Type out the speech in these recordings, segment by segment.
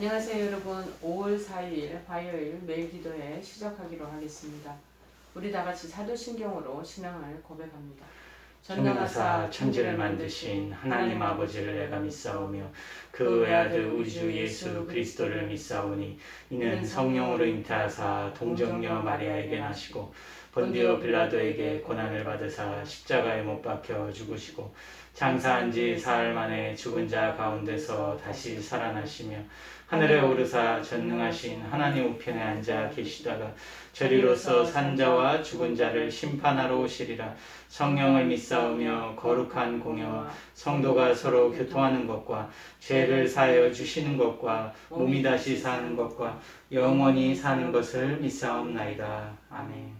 안녕하세요 여러분. 5월 4일 화요일 매일 기도회 시작하기로 하겠습니다. 우리 다같이 사도신경으로 신앙을 고백합니다. 전능하사 천지를 만드신 하나님 아버지를 내가 믿사오며 그 외아들 우리 주 예수 그리스도를 믿사오니 이는 성령으로 잉태하사 동정녀 마리아에게 나시고 본디오 빌라도에게 고난을 받으사 십자가에 못 박혀 죽으시고 장사한 지 사흘 만에 죽은 자 가운데서 다시 살아나시며 하늘에 오르사 전능하신 하나님 우편에 앉아 계시다가 저리로서 산 자와 죽은 자를 심판하러 오시리라. 성령을 믿사오며 거룩한 공예와 성도가 서로 교통하는 것과 죄를 사하여 주시는 것과 몸이 다시 사는 것과 영원히 사는 것을 믿사옵나이다. 아멘.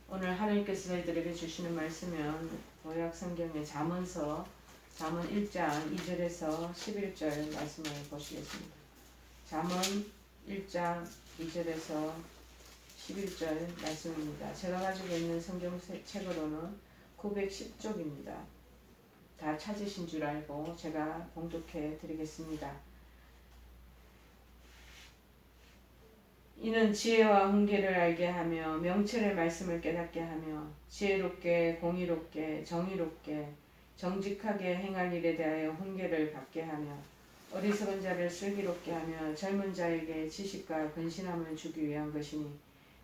오늘 하나님께서 저희들에게 주시는 말씀은 구약 성경의 잠언서 잠언 1장 2절에서 11절 말씀을 보시겠습니다. 잠언 1장 2절에서 11절 말씀입니다. 제가 가지고 있는 성경책으로는 910쪽입니다. 다 찾으신 줄 알고 제가 봉독해 드리겠습니다. 이는 지혜와 훈계를 알게 하며 명철의 말씀을 깨닫게 하며 지혜롭게 공의롭게 정의롭게 정직하게 행할 일에 대하여 훈계를 받게 하며 어리석은 자를 슬기롭게 하며 젊은 자에게 지식과 근신함을 주기 위한 것이니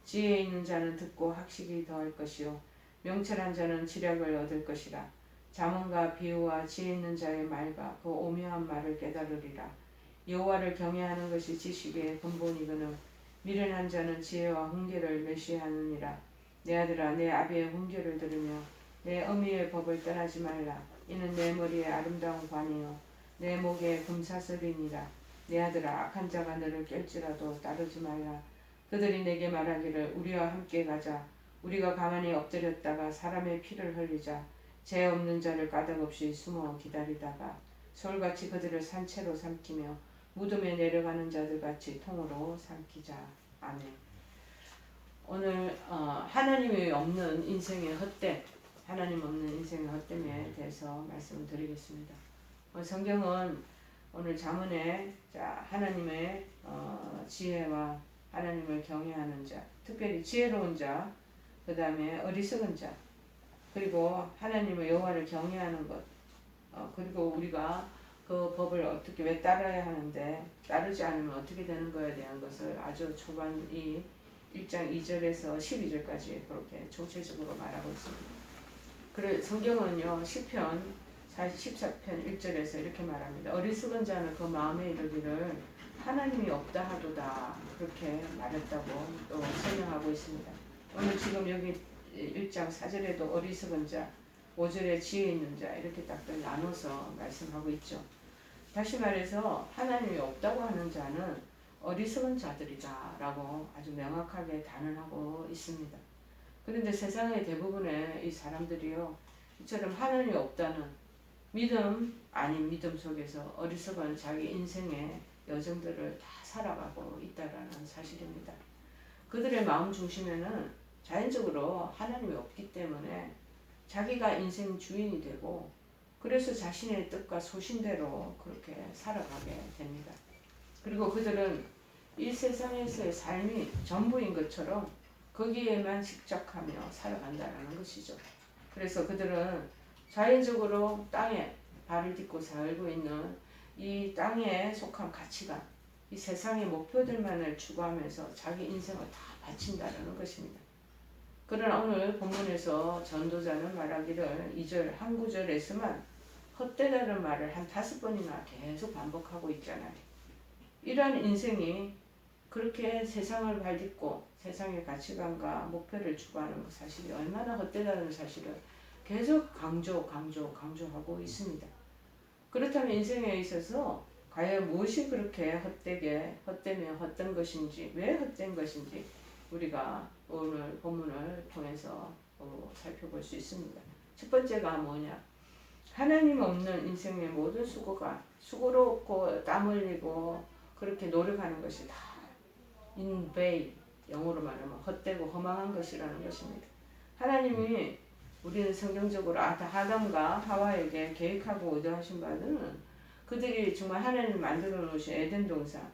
지혜 있는 자는 듣고 학식이 더할 것이요 명철한 자는 지략을 얻을 것이라. 잠언과 비유와 지혜 있는 자의 말과 그 오묘한 말을 깨달으리라. 여호와를 경외하는 것이 지식의 근본이거늘 미련한 자는 지혜와 훈계를 멸시하느니라. 내 아들아 내 아비의 훈계를 들으며 내 어미의 법을 떠나지 말라. 이는 내 머리에 아름다운 관이요 내 목에 금사슬이니라. 내 아들아 악한 자가 너를 깰지라도 따르지 말라. 그들이 내게 말하기를 우리와 함께 가자. 우리가 가만히 엎드렸다가 사람의 피를 흘리자. 죄 없는 자를 까닭없이 숨어 기다리다가 솔같이 그들을 산채로 삼키며 무덤에 내려가는 자들같이 통으로 삼키자. 아멘. 오늘 하나님이 없는 인생의 헛됨, 하나님 없는 인생의 헛됨에 대해서 말씀을 드리겠습니다. 성경은 오늘 잠언에 하나님의 지혜와 하나님을 경외하는 자, 특별히 지혜로운 자, 그 다음에 어리석은 자, 그리고 하나님의 여호와를 경외하는 것, 그리고 우리가 그 법을 어떻게 왜 따라야 하는데 따르지 않으면 어떻게 되는 거에 대한 것을 아주 초반 이 1장 2절에서 12절까지 그렇게 총체적으로 말하고 있습니다. 그래 성경은요 시편 14편 1절에서 이렇게 말합니다. 어리석은 자는 그 마음에 이르기를 하나님이 없다 하도다 그렇게 말했다고 또 설명하고 있습니다. 오늘 지금 여기 1장 4절에도 어리석은 자, 5절에 지혜 있는 자 이렇게 딱 나눠서 말씀하고 있죠. 다시 말해서 하나님이 없다고 하는 자는 어리석은 자들이다 라고 아주 명확하게 단언하고 있습니다. 그런데 세상의 대부분의 이 사람들이요 이처럼 하나님이 없다는 믿음 아닌 믿음 속에서 어리석은 자기 인생의 여정들을 다 살아가고 있다라는 사실입니다. 그들의 마음 중심에는 자연적으로 하나님이 없기 때문에 자기가 인생 주인이 되고 그래서 자신의 뜻과 소신대로 그렇게 살아가게 됩니다. 그리고 그들은 이 세상에서의 삶이 전부인 것처럼 거기에만 집착하며 살아간다는 것이죠. 그래서 그들은 자연적으로 땅에 발을 딛고 살고 있는 이 땅에 속한 가치관, 이 세상의 목표들만을 추구하면서 자기 인생을 다 바친다는 것입니다. 그러나 오늘 본문에서 전도자는 말하기를 2절 한 구절에서만 헛되다는 말을 한 5번이나 계속 반복하고 있잖아요. 이러한 인생이 그렇게 세상을 발딛고 세상의 가치관과 목표를 추구하는 그 사실이 얼마나 헛되다는 사실을 계속 강조하고 있습니다. 그렇다면 인생에 있어서 과연 무엇이 그렇게 헛되며 헛된 것인지, 왜 헛된 것인지 우리가 오늘 본문을 통해서 살펴볼 수 있습니다. 첫 번째가 뭐냐? 하나님 없는 인생의 모든 수고롭고 땀 흘리고 그렇게 노력하는 것이 다 in vain, 영어로 말하면 헛되고 허망한 것이라는 것입니다. 하나님이 우리는 성경적으로 아담과 하와에게 계획하고 의도하신 바는 그들이 정말 하나님 만들어 놓으신 에덴 동산,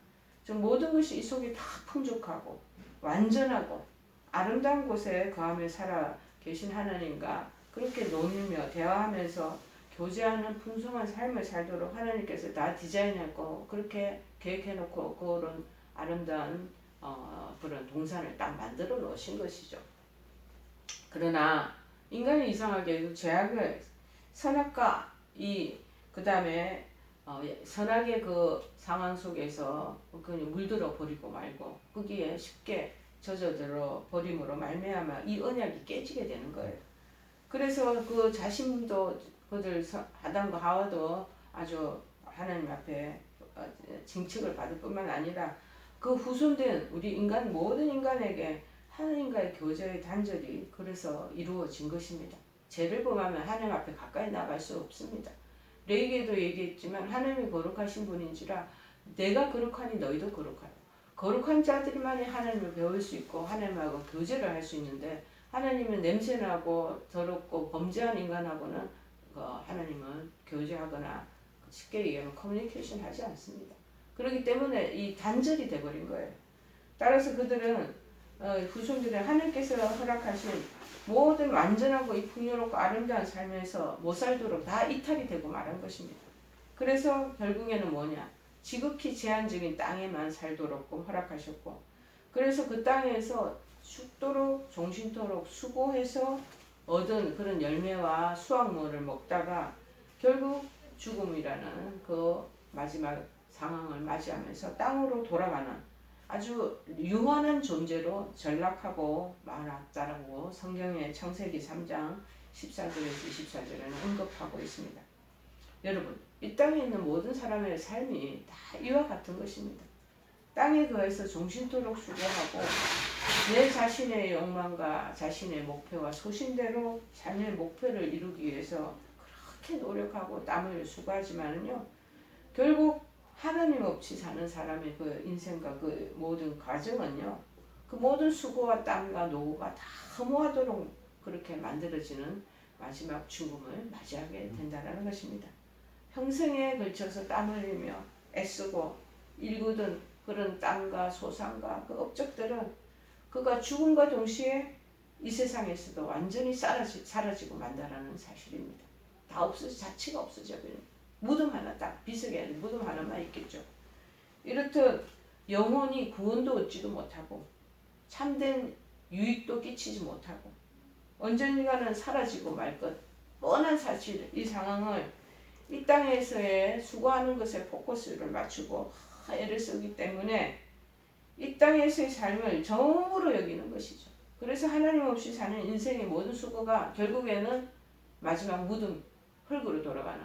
저 모든 것이 이 속에 다 풍족하고 완전하고 아름다운 곳에 거하며 살아 계신 하나님과 그렇게 놀며 대화하면서 교제하는 풍성한 삶을 살도록 하나님께서 다 디자인했고 그렇게 계획해놓고 그런 아름다운 그런 동산을 딱 만들어 놓으신 것이죠. 그러나 인간이 이상하게 죄악을 선악과 그 다음에 선악의 그 상황 속에서 그냥 물들어 버리고 말고 거기에 쉽게 젖어들어 버림으로 말미암아 이 언약이 깨지게 되는 거예요. 그래서 그 자신도 그들 아담과 하와도 아주 하나님 앞에 징책을 받을 뿐만 아니라 그 후손된 우리 인간 모든 인간에게 하나님과의 교제의 단절이 그래서 이루어진 것입니다. 죄를 범하면 하나님 앞에 가까이 나갈 수 없습니다. 레위기에도 얘기했지만 하나님이 거룩하신 분인지라 내가 거룩하니 너희도 거룩하라. 거룩한 자들만이 하나님을 배울 수 있고 하나님하고 교제를 할 수 있는데 하나님은 냄새나고 더럽고 범죄한 인간하고는 하나님은 교제하거나 쉽게 얘기하면 커뮤니케이션 하지 않습니다. 그렇기 때문에 이 단절이 돼버린 거예요. 따라서 그들은 후손들은 하나님께서 허락하신 모든 완전하고 이 풍요롭고 아름다운 삶에서 못 살도록 다 이탈이 되고 말한 것입니다. 그래서 결국에는 뭐냐? 지극히 제한적인 땅에만 살도록 허락하셨고 그래서 그 땅에서 죽도록 종신토록 수고해서 얻은 그런 열매와 수확물을 먹다가 결국 죽음이라는 그 마지막 상황을 맞이하면서 땅으로 돌아가는 아주 유한한 존재로 전락하고 말았다라고 성경의 창세기 3장 14절에서 24절에는 언급하고 있습니다. 여러분, 이 땅에 있는 모든 사람의 삶이 다 이와 같은 것입니다. 땅에 거해서 종신토록 수고하고 내 자신의 욕망과 자신의 목표와 소신대로 삶의 목표를 이루기 위해서 그렇게 노력하고 땀을 수고하지만은요, 결국 하나님 없이 사는 사람의 그 인생과 그 모든 과정은요, 그 모든 수고와 땀과 노고가 다 허무하도록 그렇게 만들어지는 마지막 죽음을 맞이하게 된다는 것입니다. 평생에 걸쳐서 땀 흘리며 애쓰고 일구던 그런 땅과 소산과 그 업적들은 그가 죽음과 동시에 이 세상에서도 완전히 사라지고 만다라는 사실입니다. 다 없어져, 자체가 없어져 버립니다. 무덤 하나 딱 비석에 무덤 하나만 있겠죠. 이렇듯 영혼이 구원도 얻지도 못하고 참된 유익도 끼치지 못하고 언젠가는 사라지고 말 것 뻔한 사실 이 상황을 이 땅에서의 수고하는 것에 포커스를 맞추고 애를 쓰기 때문에 이 땅에서의 삶을 정으로 여기는 것이죠. 그래서 하나님 없이 사는 인생의 모든 수고가 결국에는 마지막 무덤 흙으로 돌아가는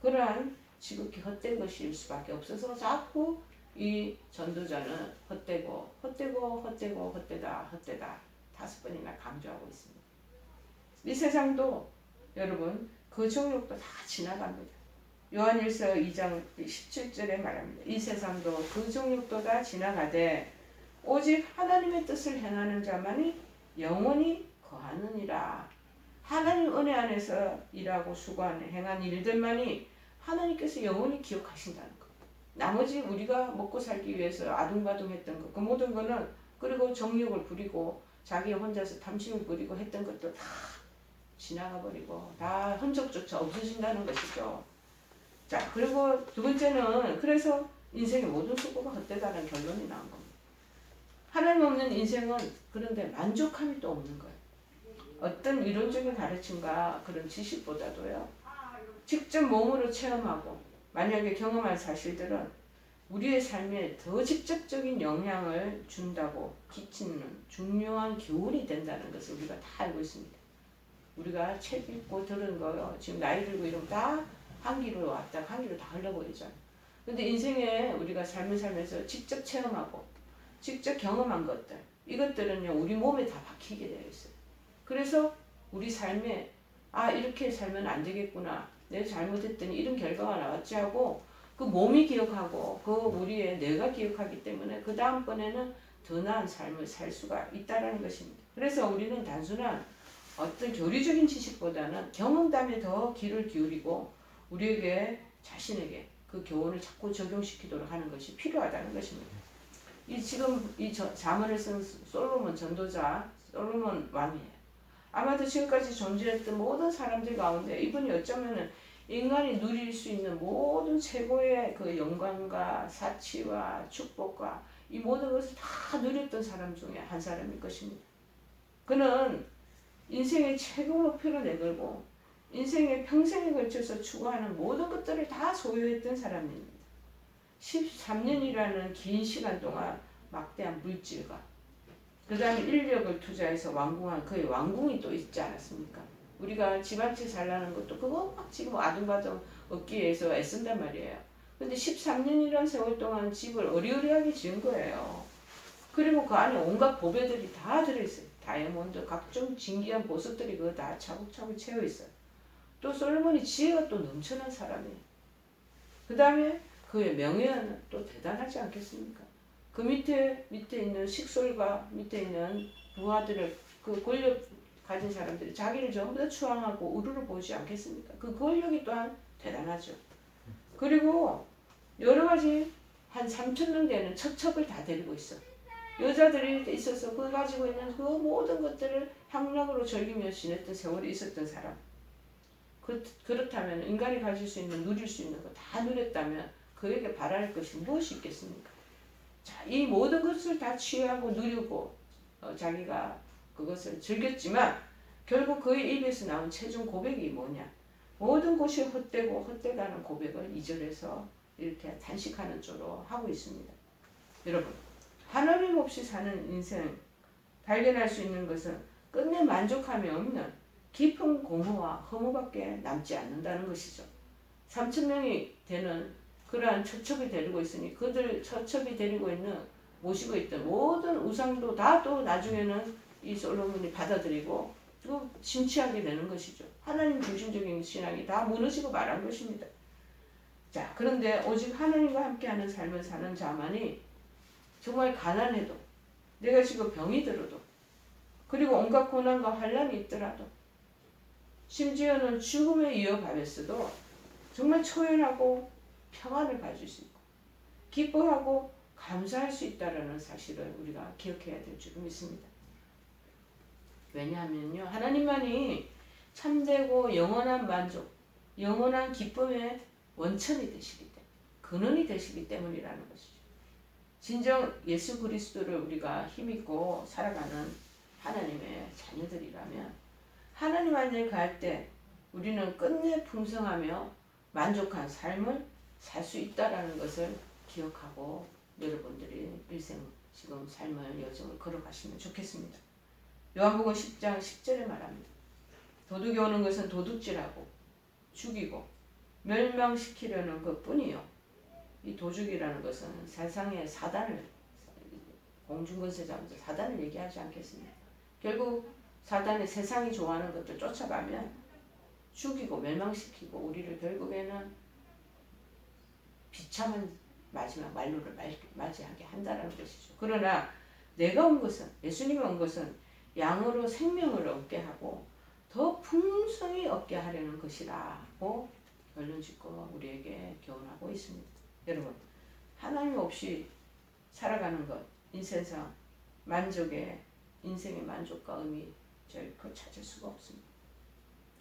그러한 지극히 헛된 것일 수밖에 없어서 자꾸 이 전도자는 헛되고 헛되고 헛되고 헛되다 5번이나 강조하고 있습니다. 이 세상도 여러분 그 정욕도 다 지나갑니다. 요한일서 2장 17절에 말합니다. 이 세상도 그 정욕도 다 지나가되 오직 하나님의 뜻을 행하는 자만이 영원히 거하느니라. 하나님 은혜 안에서 일하고 수고하는 행한 일들만이 하나님께서 영원히 기억하신다는 것. 나머지 우리가 먹고 살기 위해서 아둥바둥했던 것, 그 모든 거는 그리고 정욕을 부리고 자기 혼자서 탐심을 부리고 했던 것도 다 지나가 버리고 다 흔적조차 없어진다는 것이죠. 자, 그리고 두 번째는 그래서 인생의 모든 수고가 헛되다는 결론이 나온 겁니다. 하나님 없는 인생은 그런데 만족함이 또 없는 거예요. 어떤 이론적인 가르침과 그런 지식보다도요. 직접 몸으로 체험하고 만약에 경험한 사실들은 우리의 삶에 더 직접적인 영향을 준다고 끼치는 중요한 교훈이 된다는 것을 우리가 다 알고 있습니다. 우리가 책 읽고 들은 거요. 지금 나이 들고 이러면 다 한 길로 왔다 한 길로 다 흘러버리잖아요. 근데 인생에 우리가 삶을 살면서 직접 체험하고 직접 경험한 것들 이것들은요 우리 몸에 다 박히게 되어 있어요. 그래서 우리 삶에 이렇게 살면 안 되겠구나. 내가 잘못했더니 이런 결과가 나왔지 하고 그 몸이 기억하고 그 우리의 뇌가 기억하기 때문에 그 다음번에는 더 나은 삶을 살 수가 있다는 것입니다. 그래서 우리는 단순한 어떤 교리적인 지식보다는 경험담에 더 귀를 기울이고 우리에게 자신에게 그 교훈을 자꾸 적용시키도록 하는 것이 필요하다는 것입니다. 지금 잠언을 쓴 솔로몬 전도자, 솔로몬 왕이에요. 아마도 지금까지 존재했던 모든 사람들 가운데 이분이 어쩌면은 인간이 누릴 수 있는 모든 최고의 그 영광과 사치와 축복과 이 모든 것을 다 누렸던 사람 중에 한 사람일 것입니다. 그는 인생의 최고 목표를 내걸고 인생의 평생에 걸쳐서 추구하는 모든 것들을 다 소유했던 사람입니다. 13년이라는 긴 시간 동안 막대한 물질과 그 다음에 인력을 투자해서 완공한 그의 왕궁이 또 있지 않았습니까? 우리가 집 한 채 살라는 것도 그거 막 지금 아둥바둥 얻기 위해서 애쓴단 말이에요. 근데 13년이라는 세월 동안 집을 어리어리하게 지은 거예요. 그리고 그 안에 온갖 보배들이 다 들어있어요. 다이아몬드, 각종 진귀한 보석들이 그거 다 차곡차곡 채워있어요. 또 솔로몬이 지혜가 또 넘쳐난 사람이에요. 그 다음에 그의 명예는 또 대단하지 않겠습니까? 그 밑에 있는 식솔과 밑에 있는 부하들을 그 권력 가진 사람들이 자기를 전부 다 추앙하고 우르르 보지 않겠습니까? 그 권력이 또한 대단하죠. 그리고 여러 가지 한 3,000명 되는 첩첩을 다 데리고 있어. 여자들이 있어서 그 가지고 있는 그 모든 것들을 향락으로 즐기며 지냈던 세월이 있었던 사람. 그렇다면 인간이 가질 수 있는 누릴 수 있는 거 다 누렸다면 그에게 바랄 것이 무엇이 있겠습니까? 자, 이 모든 것을 다 취하고 누리고 자기가 그것을 즐겼지만 결국 그의 입에서 나온 최종 고백이 뭐냐? 모든 것이 헛되고 헛되다는 고백을 2절에서 이렇게 단식하는 쪽으로 하고 있습니다. 여러분, 하나님 없이 사는 인생 발견할 수 있는 것은 끝내 만족함이 없는 깊은 공허와 허무밖에 남지 않는다는 것이죠. 3,000명이 되는 그러한 처첩이 데리고 있으니 그들 처첩이 데리고 있는 모시고 있던 모든 우상도 다 또 나중에는 이 솔로몬이 받아들이고 또 심취하게 되는 것이죠. 하나님 중심적인 신앙이 다 무너지고 말한 것입니다. 자, 그런데 오직 하나님과 함께하는 삶을 사는 자만이 정말 가난해도 내가 지금 병이 들어도 그리고 온갖 고난과 환란이 있더라도 심지어는 죽음에 이어가면서도 정말 초연하고 평안을 가질 수 있고 기뻐하고 감사할 수 있다는 사실을 우리가 기억해야 될 줄 믿습니다. 왜냐하면요, 하나님만이 참되고 영원한 만족, 영원한 기쁨의 원천이 되시기 때문에, 근원이 되시기 때문이라는 것이죠. 진정 예수 그리스도를 우리가 힘입고 살아가는 하나님의 자녀들이라면 하나님 안에 갈 때 우리는 끝내 풍성하며 만족한 삶을 살 수 있다라는 것을 기억하고 여러분들이 일생 지금 삶의 여정을 걸어가시면 좋겠습니다. 요한복음 10장 10절에 말합니다. 도둑이 오는 것은 도둑질하고 죽이고 멸망시키려는 것뿐이요. 이 도둑이라는 것은 세상의 사단을 공중권세자면서 사단을 얘기하지 않겠습니까? 결국 사단이 세상이 좋아하는 것들 쫓아가면 죽이고 멸망시키고 우리를 결국에는 비참한 마지막 말로를 맞이하게 한다는 것이죠. 그러나 내가 온 것은, 예수님이 온 것은 양으로 생명을 얻게 하고 더 풍성히 얻게 하려는 것이라고 결론짓고 우리에게 교훈하고 있습니다. 여러분, 하나님 없이 살아가는 것, 인생상 인생의 만족과 의미 결코 찾을 수가 없습니다.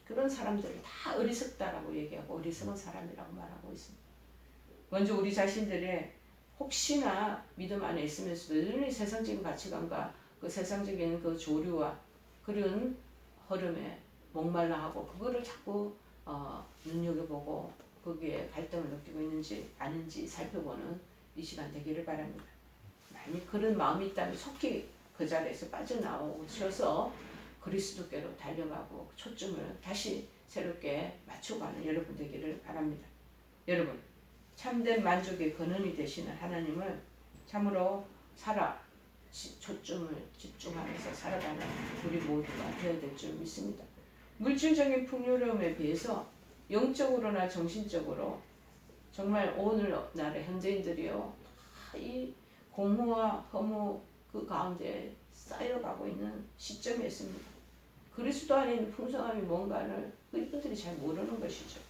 그런 사람들을 다 어리석다라고 얘기하고 어리석은 사람이라고 말하고 있습니다. 먼저 우리 자신들의 혹시나 믿음 안에 있으면서도 여전히 세상적인 가치관과 그 세상적인 그 조류와 그런 흐름에 목말라하고 그거를 자꾸 눈여겨보고 거기에 갈등을 느끼고 있는지 아닌지 살펴보는 이 시간 되기를 바랍니다. 만약 그런 마음이 있다면 속히 그 자리에서 빠져나오셔서 그리스도께로 달려가고 초점을 다시 새롭게 맞춰가는 여러분 되기를 바랍니다. 여러분, 참된 만족의 근원이 되시는 하나님을 참으로 초점을 집중하면서 살아가는 우리 모두가 되어야 될 줄 믿습니다. 물질적인 풍요로움에 비해서 영적으로나 정신적으로 정말 오늘날의 현대인들이요, 이 공허와 허무 그 가운데 쌓여가고 있는 시점이 있습니다. 그리스도 안에 있는 풍성함이 뭔가를 이분들이 잘 모르는 것이죠.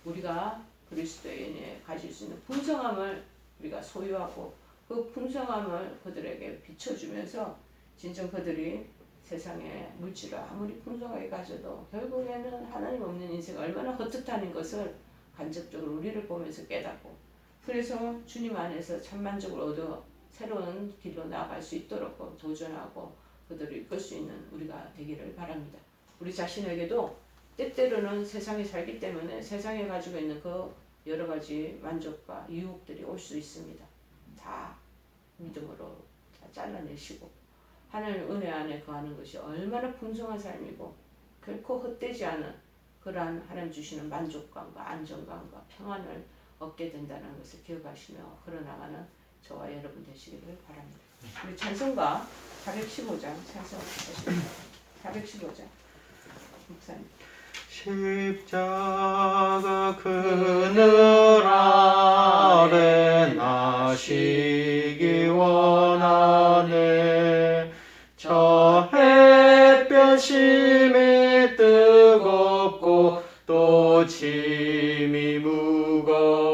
우리가 그리스도인이 가질 수 있는 풍성함을 우리가 소유하고 그 풍성함을 그들에게 비춰주면서 진정 그들이 세상에 물질을 아무리 풍성하게 가져도 결국에는 하나님 없는 인생이 얼마나 헛헛하는 것을 간접적으로 우리를 보면서 깨닫고, 그래서 주님 안에서 참만족을 얻어 새로운 길로 나아갈 수 있도록 도전하고 그들을 이끌 수 있는 우리가 되기를 바랍니다. 우리 자신에게도 때때로는 세상에 살기 때문에 세상에 가지고 있는 그 여러 가지 만족과 유혹들이 올 수 있습니다. 다 믿음으로 다 잘라내시고 하나님 은혜 안에 거하는 것이 얼마나 풍성한 삶이고 결코 헛되지 않은 그러한 하나님 주시는 만족감과 안정감과 평안을 얻게 된다는 것을 기억하시며 걸어나가는 저와 여러분 되시기를 바랍니다. 우리 찬송가 415장 찬송하십니다. 415장 목사님. 십자가 그늘 아래 나시기 원하네. 저 햇볕이 뜨겁고 또 짐이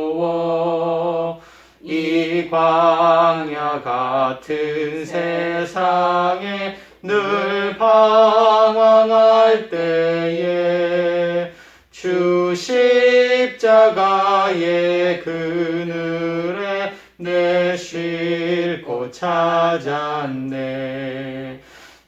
무거워 이 광야 같은 세상에 늘 방황할 때에 주 십자가의 그늘에 내 쉴 곳 찾았네.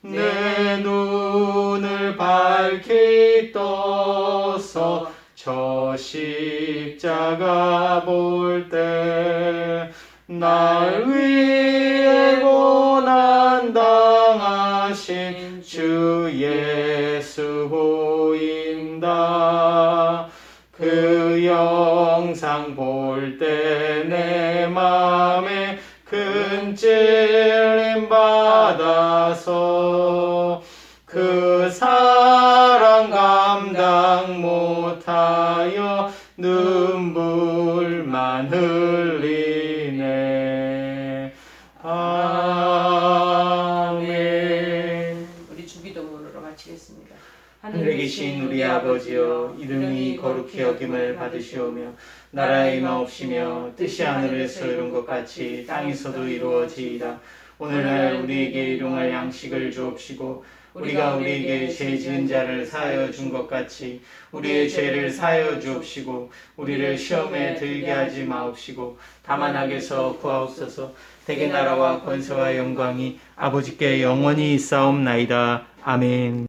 내 눈을 밝히 떠서 저 십자가 볼 때 날 위해 고난 당하신 주 예수 보인다. 그 영상 볼 때 내 맘에 큰 찔림 받아서 그 사랑 감당 못하여 눈물만 흘리네. 아멘. 우리 주기도문으로 마치겠습니다. 하늘에 계신 우리 아버지여, 이름이 거룩히 여김을 받으시오며 나라의 임하옵시며 뜻이 하늘에서 이룬 것 같이 땅에서도 이루어지이다. 오늘날 우리에게 일용할 양식을 주옵시고 우리가 우리에게 죄 지은 자를 사하여 준 것 같이 우리의 죄를 사하여 주옵시고 우리를 시험에 들게 하지 마옵시고 다만 악에서 구하옵소서. 대개 나라와 권세와 영광이 아버지께 영원히 있사옵나이다. 아멘.